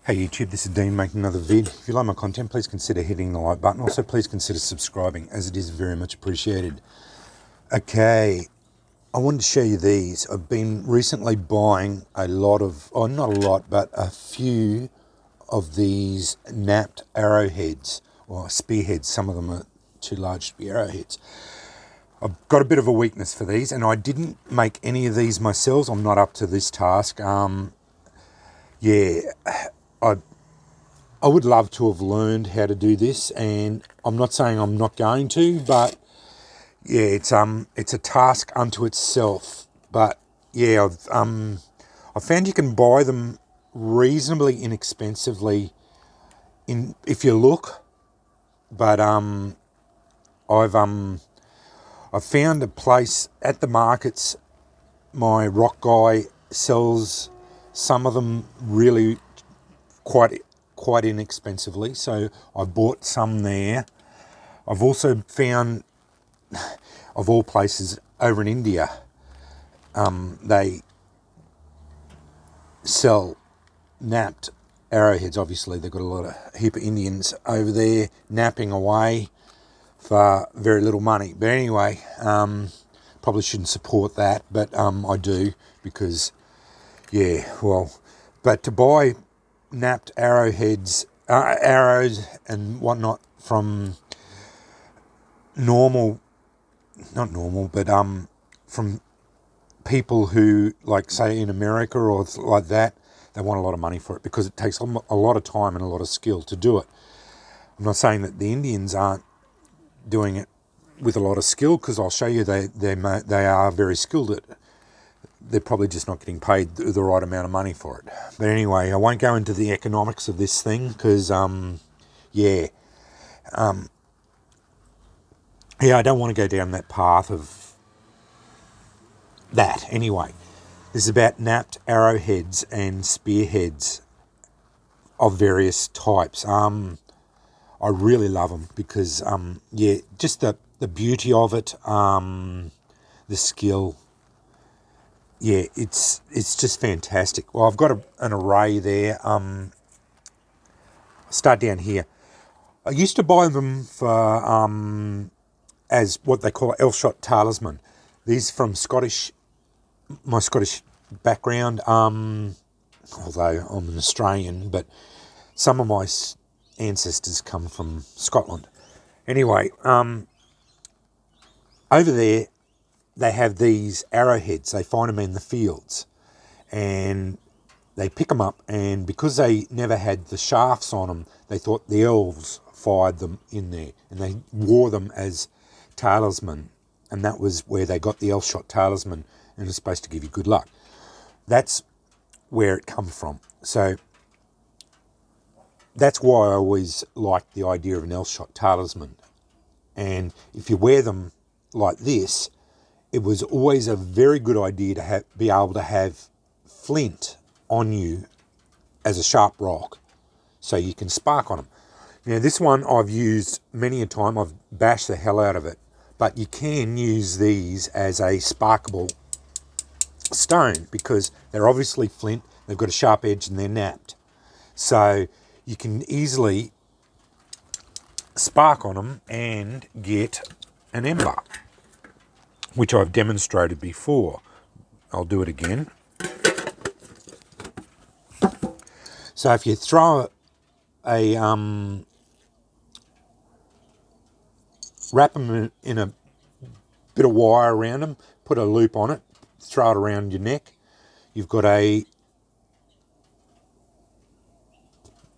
Hey YouTube, this is Dean making another vid. If you like my content, please consider hitting the like button. Also, please consider subscribing, as it is very much appreciated. Okay, I wanted to show you these. I've been recently buying a lot of, oh not a lot, but a few of these knapped arrowheads, or spearheads. Some of them are too large to be arrowheads. I've got a bit of a weakness for these, and I didn't make any of these myself. I'm not up to this task. I would love to have learned how to do this, and I'm not saying I'm not going to, but yeah, it's a task unto itself. But yeah, I've found you can buy them reasonably inexpensively if you look. But I've found a place at the markets. My rock guy sells some of them really quite inexpensively, so I bought some there. I've also found, of all places, over in India, they sell knapped arrowheads. Obviously, they've got a heap of Indians over there napping away for very little money. But anyway, probably shouldn't support that, but I do because, yeah, well, but to buy knapped arrowheads, arrows and whatnot from not normal, but from people who, like, say in America or like that, they want a lot of money for it because it takes a lot of time and a lot of skill to do it. I'm not saying that the Indians aren't doing it with a lot of skill, because I'll show you they are very skilled at it. They're probably just not getting paid the right amount of money for it. But anyway, I won't go into the economics of this thing because, yeah, I don't want to go down that path of that. Anyway, this is about knapped arrowheads and spearheads of various types. I really love them because, yeah, just the beauty of it, the skill. Yeah, it's just fantastic. Well, I've got an array there. Start down here. I used to buy them for as what they call Elshot talisman. These from my Scottish background. Although I'm an Australian, but some of my ancestors come from Scotland. Anyway, over there they have these arrowheads. They find them in the fields, and they pick them up, and because they never had the shafts on them, they thought the elves fired them in there, and they wore them as talisman, and that was where they got the Elshot talisman, and it's supposed to give you good luck. That's where it come from. So that's why I always liked the idea of an Elshot talisman. And if you wear them like this, it was always a very good idea to be able to have flint on you as a sharp rock, so you can spark on them. Now, this one I've used many a time. I've bashed the hell out of it, but you can use these as a sparkable stone because they're obviously flint. They've got a sharp edge and they're knapped, so you can easily spark on them and get an ember, which I've demonstrated before. I'll do it again. So if you throw wrap them in a bit of wire around them, put a loop on it, throw it around your neck, you've got a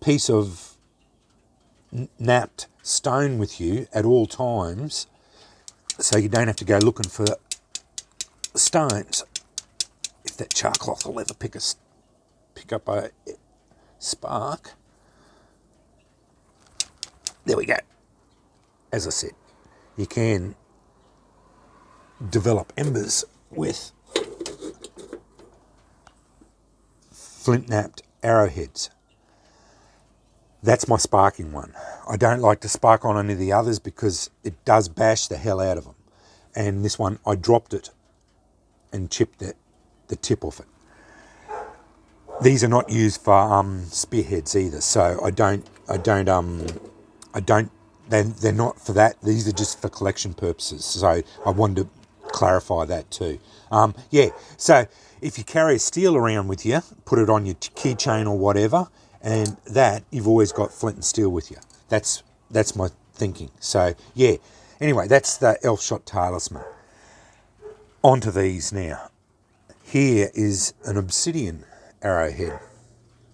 piece of knapped stone with you at all times, so you don't have to go looking for stones. If that charcloth will ever pick up a spark. There we go. As I said, you can develop embers with flint knapped arrowheads. That's my sparking one. I don't like to spark on any of the others because it does bash the hell out of them. And this one, I dropped it and chipped the tip off it. these are not used for spearheads either, so they're not for that. These are just for collection purposes. So I wanted to clarify that too. Yeah, so if you carry a steel around with you, put it on your keychain or whatever, and that you've always got flint and steel with you. That's my thinking. So yeah. Anyway, that's the elf shot talisman. Onto these now. Here is an obsidian arrowhead.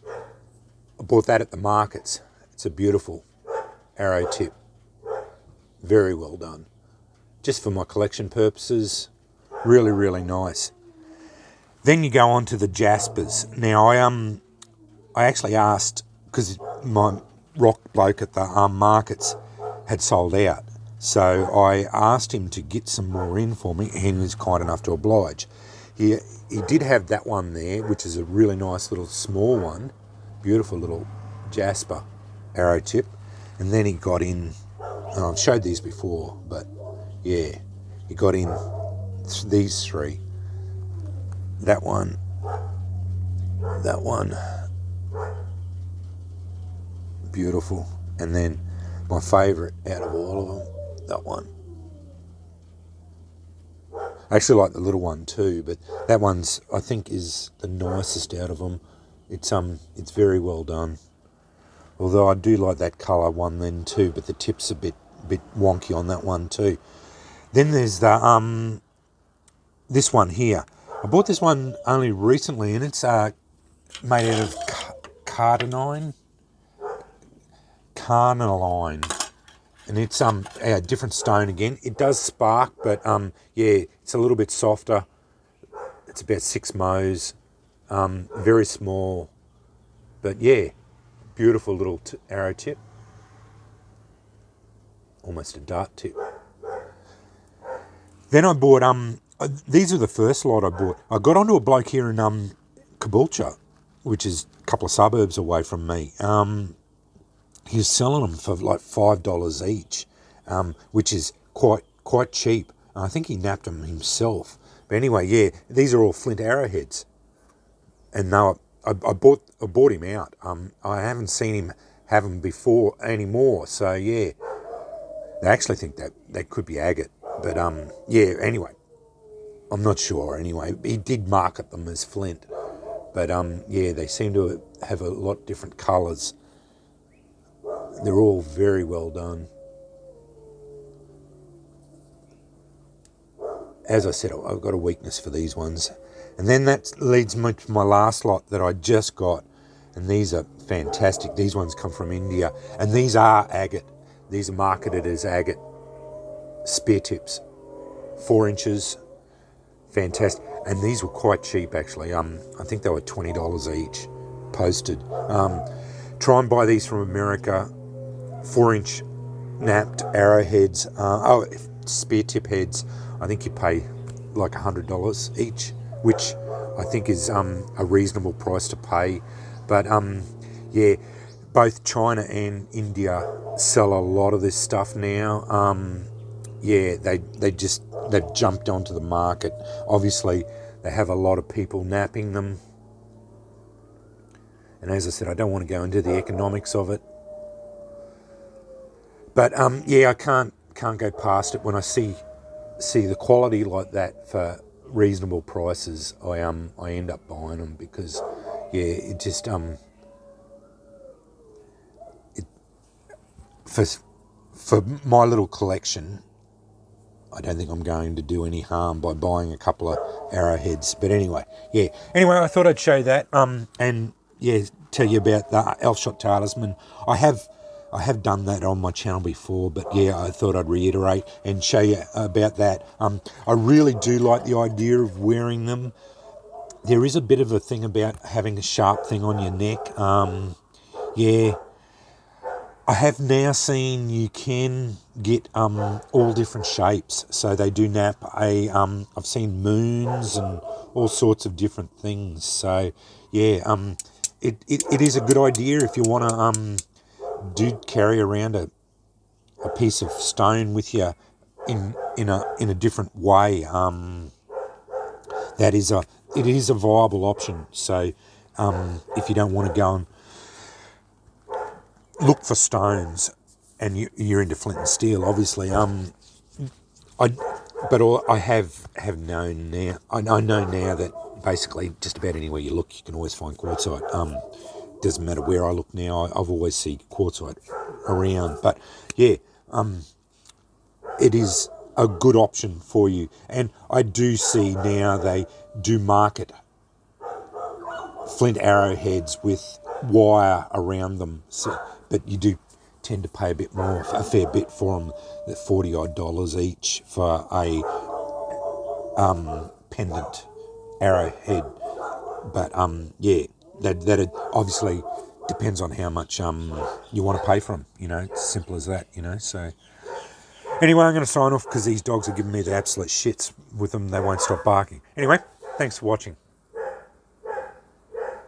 I bought that at the markets. It's a beautiful arrow tip. Very well done. Just for my collection purposes. Really, really nice. Then you go on to the Jaspers. Now, I actually asked, because my rock bloke at the markets had sold out. So I asked him to get some more in for me, and he was kind enough to oblige. He did have that one there, which is a really nice little small one. Beautiful little Jasper arrow tip. And then he got in, and I've showed these before, but yeah, he got in these three. That one, beautiful. And then my favourite out of all of them, that one. I actually like the little one too, but that one's, I think, is the nicest out of them. It's very well done. Although I do like that colour one then too, but the tip's a bit wonky on that one too. Then there's the this one here. I bought this one only recently, and it's made out of careline, and it's a different stone again. It does spark, but yeah, it's a little bit softer. It's about 6 mo's, very small, but yeah, beautiful little arrow tip, almost a dart tip. Then I bought these are the first lot I bought. I got onto a bloke here in Caboolture, which is a couple of suburbs away from me. He was selling them for like $5 each, which is quite cheap. I think he napped them himself. But anyway, yeah, these are all flint arrowheads, and now I bought him out. I haven't seen him have them before anymore. So yeah, they actually think that they could be agate, but yeah. Anyway, I'm not sure. Anyway, he did market them as flint, but yeah, they seem to have a lot different colours. They're all very well done. As I said, I've got a weakness for these ones. And then that leads me to my last lot that I just got. And these are fantastic. These ones come from India. And these are agate. These are marketed as agate spear tips. 4 inches. Fantastic. And these were quite cheap, actually. I think they were $20 each, posted. Try and buy these from America. 4-inch knapped arrowheads. Spear tip heads. I think you pay like $100 each, which I think is a reasonable price to pay. But yeah, both China and India sell a lot of this stuff now. Yeah, they've jumped onto the market. Obviously, they have a lot of people napping them. And as I said, I don't want to go into the economics of it. But yeah, I can't go past it when I see the quality like that for reasonable prices. I end up buying them because yeah, it just for my little collection, I don't think I'm going to do any harm by buying a couple of arrowheads. But anyway, yeah. Anyway, I thought I'd show that and yeah, tell you about the elf shot talisman. I have done that on my channel before, but yeah, I thought I'd reiterate and show you about that. I really do like the idea of wearing them. There is a bit of a thing about having a sharp thing on your neck. Yeah, I have now seen you can get all different shapes. So they do nap I've seen moons and all sorts of different things. So yeah, it is a good idea if you want to do carry around a piece of stone with you in a different way. It is a viable option. So if you don't want to go and look for stones, and you're into flint and steel, obviously. I have known now. I know now that basically just about anywhere you look, you can always find quartzite. Doesn't matter where I look now. I've always seen quartzite around. But yeah, it is a good option for you. And I do see now they do market flint arrowheads with wire around them. So, but you do tend to pay a fair bit for them. They're $40 each for a pendant arrowhead. But yeah, that it obviously depends on how much you want to pay for them. It's simple as that. So anyway, I'm going to sign off because these dogs are giving me the absolute shits with them. They won't stop barking. Anyway, thanks for watching.